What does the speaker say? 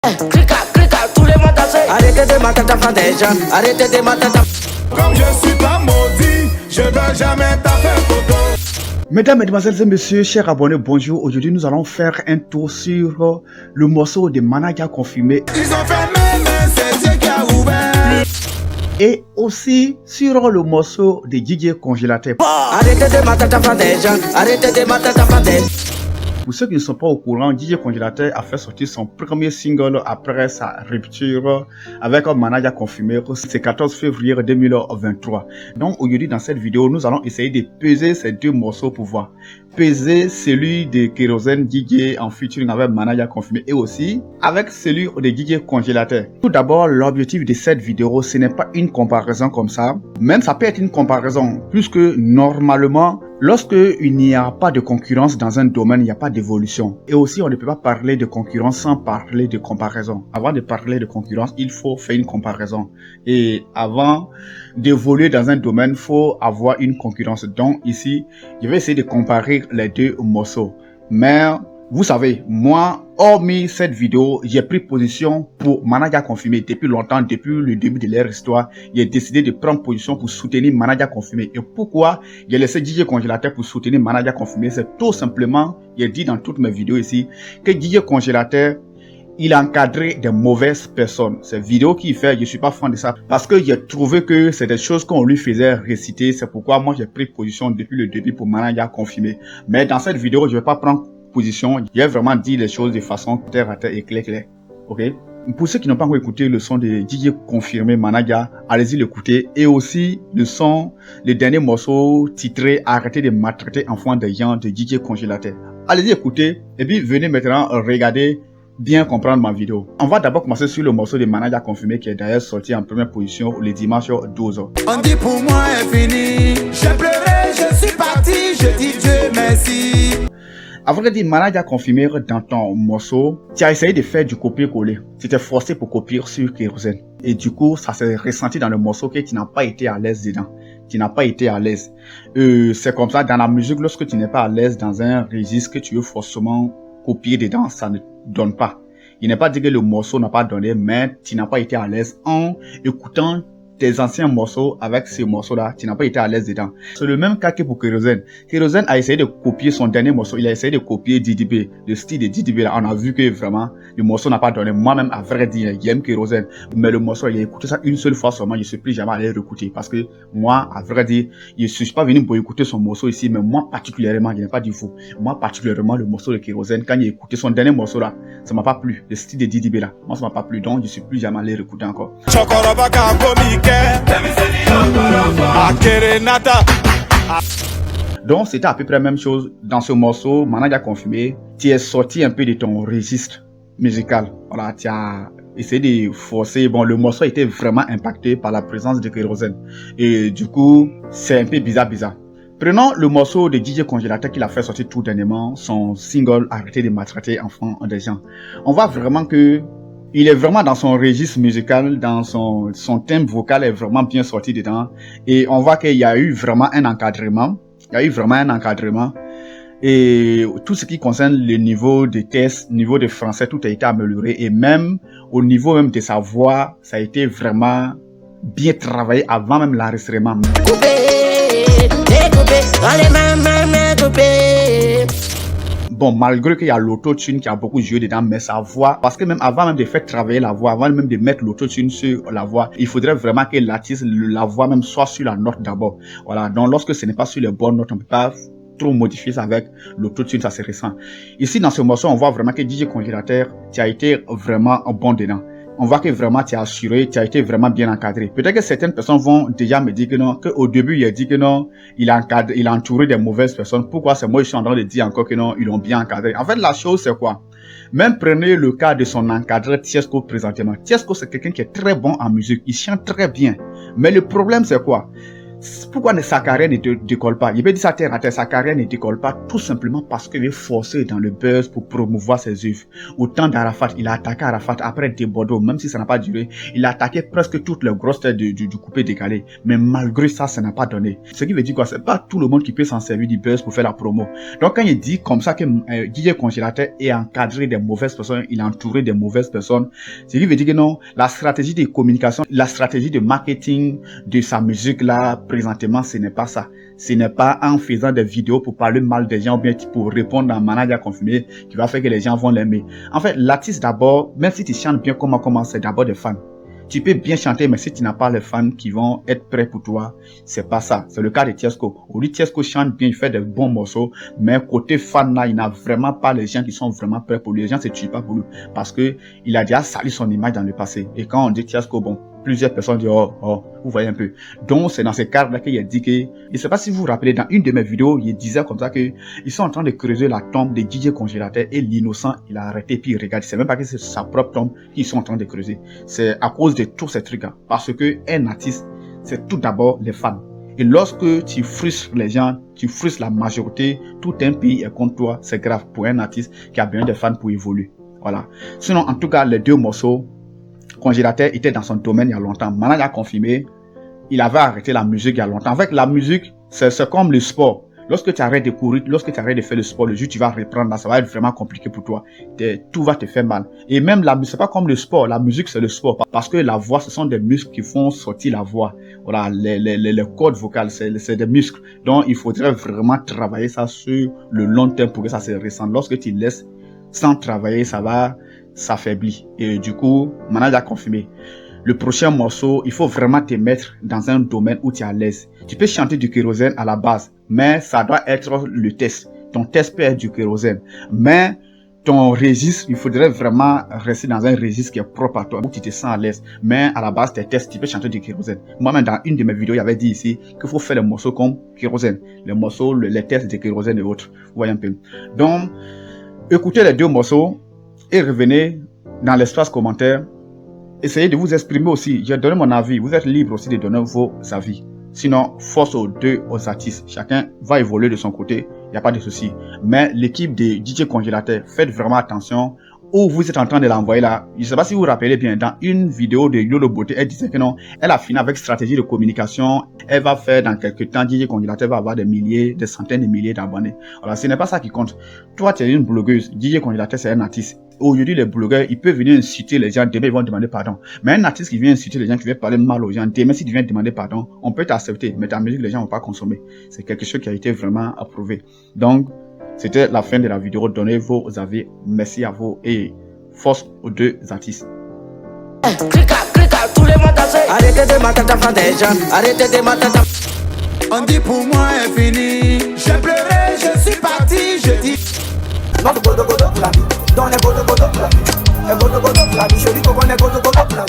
Clica, tous les mots danser. Arrêtez de mater ta femme des gens. Arrêtez de mater ta. Comme je suis pas maudit, je veux jamais taper photo. Mesdames, Mesdemoiselles et Messieurs, chers abonnés, bonjour. Aujourd'hui, nous allons faire un tour sur le morceau de Manaja Confirmé. Ils ont fermé, mais c'est Dieu qui a ouvert. Et aussi sur le morceau de DJ Congélateur. Arrêtez de mater ta femme des gens. Arrêtez de mater ta femme des gens. Pour ceux qui ne sont pas au courant, DJ Congélateur a fait sortir son premier single après sa rupture avec un Manaja Confirmé. C'est 14 février 2023. Donc aujourd'hui dans cette vidéo, nous allons essayer de peser ces deux morceaux pour voir. Peser celui de Kérosène DJ en featuring avec Manaja Confirmé et aussi avec celui de DJ Congélateur. Tout d'abord, l'objectif de cette vidéo, ce n'est pas une comparaison comme ça. Même ça peut être une comparaison puisque normalement, lorsque il n'y a pas de concurrence dans un domaine, il n'y a pas d'évolution. Et aussi, on ne peut pas parler de concurrence sans parler de comparaison. Avant de parler de concurrence, il faut faire une comparaison. Et avant d'évoluer dans un domaine, il faut avoir une concurrence. Donc ici, je vais essayer de comparer les deux morceaux. Mais vous savez, moi, hormis cette vidéo, j'ai pris position pour Manaja Confirmé depuis longtemps, depuis le début de leur histoire. J'ai décidé de prendre position pour soutenir Manaja Confirmé. Et pourquoi j'ai laissé DJ Congélateur pour soutenir Manaja Confirmé? C'est tout simplement, j'ai dit dans toutes mes vidéos ici, que DJ Congélateur, il a encadré de mauvaises personnes. Ces vidéos qu'il fait, je suis pas fan de ça parce que j'ai trouvé que c'est des choses qu'on lui faisait réciter. C'est pourquoi moi j'ai pris position depuis le début pour Manaja Confirmé. Mais dans cette vidéo, je vais pas prendre position. J'ai vraiment dit les choses de façon terre à terre et clair. Ok? Pour ceux qui n'ont pas encore écouté le son de DJ Confirmé Manaja, allez-y l'écouter. Et aussi le son, le dernier morceau titré Arrêtez de maltraiter enfants des gens de DJ Congélateur. Allez-y écouter et puis venez maintenant regarder, bien comprendre ma vidéo. On va d'abord commencer sur le morceau de Manaja Confirmé qui est d'ailleurs sorti en première position le dimanche 12h. On dit pour moi est fini. J'ai pleuré, je suis parti, je dis Dieu merci. Avant de dire Manaja Confirmé dans ton morceau, tu as essayé de faire du copier-coller. Tu t'es forcé pour copier sur Kérosène. Et du coup, ça s'est ressenti dans le morceau que tu n'as pas été à l'aise dedans. Tu n'as pas été à l'aise. C'est comme ça dans la musique, lorsque tu n'es pas à l'aise dans un registre que tu veux forcément copier dedans, ça ne donne pas. Il n'est pas dit que le morceau n'a pas donné, mais tu n'as pas été à l'aise en écoutant tes anciens morceaux avec ces morceaux-là, tu n'as pas été à l'aise dedans. C'est le même cas que pour Kérosène. Kérosène a essayé de copier son dernier morceau. Il a essayé de copier DDB, le style de DDB là. On a vu que vraiment, le morceau n'a pas donné. Moi-même, à vrai dire, j'aime Kérosène. Mais le morceau, il a écouté ça une seule fois seulement. Je ne suis plus jamais allé l'écouter. Parce que moi, à vrai dire, je ne suis pas venu pour écouter son morceau ici. Mais moi, particulièrement, je n'ai pas dit faux. Moi, particulièrement, le morceau de Kérosène, quand j'ai écouté son dernier morceau là, ça m'a pas plu. Le style de DDB là. Moi, ça m'a pas plu. Donc, je ne suis plus jamais allé l'écouter encore. Donc c'était à peu près la même chose dans ce morceau. Manaja Confirmé, tu es sorti un peu de ton registre musical. Voilà, tu as essayé de forcer. Bon, le morceau était vraiment impacté par la présence de Kérosène. Et du coup, c'est un peu bizarre. Prenons le morceau de DJ Congélateur qu'il a fait sortir tout dernièrement, son single Arrêtez de maltraiter enfants des gens. On voit vraiment que il est vraiment dans son registre musical, dans son thème vocal est vraiment bien sorti dedans. Et on voit qu'il y a eu vraiment un encadrement. Et tout ce qui concerne le niveau de test, niveau de français, tout a été amélioré. Et même au niveau même de sa voix, ça a été vraiment bien travaillé avant même l'enregistrement. Bon, malgré qu'il y a l'autotune qui a beaucoup joué dedans, mais sa voix, parce que même avant même de faire travailler la voix, avant même de mettre l'autotune sur la voix, il faudrait vraiment que l'artiste, la voix même soit sur la note d'abord. Voilà, donc lorsque ce n'est pas sur les bonnes notes, on ne peut pas trop modifier ça avec l'autotune, ça c'est récent. Ici, dans ce morceau, on voit vraiment que DJ Congélateur, tu as été vraiment bon dedans. On voit que vraiment tu as assuré, tu as été vraiment bien encadré. Peut-être que certaines personnes vont déjà me dire que non, qu'au début il a dit que non, il a entouré des mauvaises personnes. Pourquoi c'est moi je suis en train de dire encore que non, ils l'ont bien encadré. En fait, la chose c'est quoi? Même prenez le cas de son encadreur Tiesco présentement. Tiesco c'est quelqu'un qui est très bon en musique, il chante très bien. Mais le problème c'est quoi? Pourquoi sa carrière ne décolle pas? Il peut dire ça terre à terre, sa carrière ne décolle pas tout simplement parce qu'il est forcé dans le buzz pour promouvoir ses œuvres. Au temps d'Arafat, il a attaqué Arafat après des Bordeaux, même si ça n'a pas duré. Il a attaqué presque toutes les grosses têtes du coupé décalé. Mais malgré ça, ça n'a pas donné. Ce qui veut dire quoi? C'est pas tout le monde qui peut s'en servir du buzz pour faire la promo. Donc quand il dit comme ça que DJ Congélateur est encadré des mauvaises personnes, il est entouré des mauvaises personnes, ce qui veut dire que non, la stratégie de communication, la stratégie de marketing de sa musique là, présentement, ce n'est pas ça. Ce n'est pas en faisant des vidéos pour parler mal des gens ou bien pour répondre à un manager confirmé qui va faire que les gens vont l'aimer. En fait, l'artiste d'abord, même si tu chantes bien comment c'est d'abord des fans. Tu peux bien chanter, mais si tu n'as pas les fans qui vont être prêts pour toi, c'est pas ça. C'est le cas de Tiesco. Aujourd'hui, Tiesco chante bien, il fait des bons morceaux, mais côté fan là, il n'a vraiment pas les gens qui sont vraiment prêts pour lui. Les gens ne se tuent pas pour lui parce que il a déjà sali son image dans le passé. Et quand on dit Tiesco, bon, plusieurs personnes disent oh, vous voyez un peu. Donc c'est dans ce cadre-là qu'il a dit que, je ne sais pas si vous vous rappelez, dans une de mes vidéos, il disait comme ça que ils sont en train de creuser la tombe de DJ Congélateur et l'innocent, il a arrêté puis il regarde. C'est même pas que c'est sa propre tombe qu'ils sont en train de creuser. C'est à cause de tous ces trucs-là. Parce que un artiste, c'est tout d'abord les fans. Et lorsque tu frustres les gens, tu frustres la majorité, tout un pays est contre toi, c'est grave pour un artiste qui a besoin de fans pour évoluer. Voilà. Sinon, en tout cas, les deux morceaux, Congélateur était dans son domaine il y a longtemps. Maintenant, il a confirmé, il avait arrêté la musique il y a longtemps. En fait, la musique, c'est comme le sport. Lorsque tu arrêtes de courir, lorsque tu arrêtes de faire le sport, le jour tu vas reprendre, là, ça va être vraiment compliqué pour toi. Tout va te faire mal. Et même la musique, c'est pas comme le sport. La musique, c'est le sport. Parce que la voix, ce sont des muscles qui font sortir la voix. Voilà, les cordes vocales, c'est des muscles. Donc, il faudrait vraiment travailler ça sur le long terme pour que ça se ressente. Lorsque tu laisses sans travailler, ça va s'affaiblir. Et du coup, Manage a confirmé. Le prochain morceau, il faut vraiment te mettre dans un domaine où tu es à l'aise. Tu peux chanter du kérosène à la base, mais ça doit être le test. Ton test peut être du kérosène, mais ton registre, il faudrait vraiment rester dans un registre qui est propre à toi, où tu te sens à l'aise. Mais à la base, tes tests, tu peux chanter du kérosène. Moi-même, dans une de mes vidéos, j'avais dit ici qu'il faut faire les morceaux comme kérosène. Les morceaux, les tests de kérosène et autres. Vous voyez un peu. Donc, écoutez les deux morceaux et revenez dans l'espace commentaire. Essayez de vous exprimer aussi. J'ai donné mon avis. Vous êtes libre aussi de donner vos avis. Sinon, force aux deux aux artistes. Chacun va évoluer de son côté. Il n'y a pas de souci. Mais l'équipe de DJ Congélateur, faites vraiment attention où vous êtes en train de l'envoyer là. Je ne sais pas si vous vous rappelez bien, dans une vidéo de Yolo Beauté, elle disait que non, elle a fini avec stratégie de communication. Elle va faire dans quelques temps, DJ Congélateur va avoir des milliers, des centaines de milliers d'abonnés. Alors, ce n'est pas ça qui compte. Toi, tu es une blogueuse. DJ Congélateur, c'est un artiste. Aujourd'hui, les blogueurs, ils peuvent venir inciter les gens, demain, ils vont demander pardon. Mais un artiste qui vient inciter les gens, qui vient parler mal aux gens, demain, si tu viens demander pardon, on peut t'accepter. Mais ta musique, les gens ne vont pas consommer. C'est quelque chose qui a été vraiment approuvé. Donc, c'était la fin de la vidéo. Donnez vos avis. Merci à vous et force aux deux artistes. Clica, tous les mots dansés. Arrêtez de mater ta fin des gens. Arrêtez de mater ta... On dit pour moi est fini. J'ai pleuré, je suis parti, je dis. Dans les godo, la vie. Dans les godo, la vie. Les godo, la vie. Je dis qu'on est godo, la vie.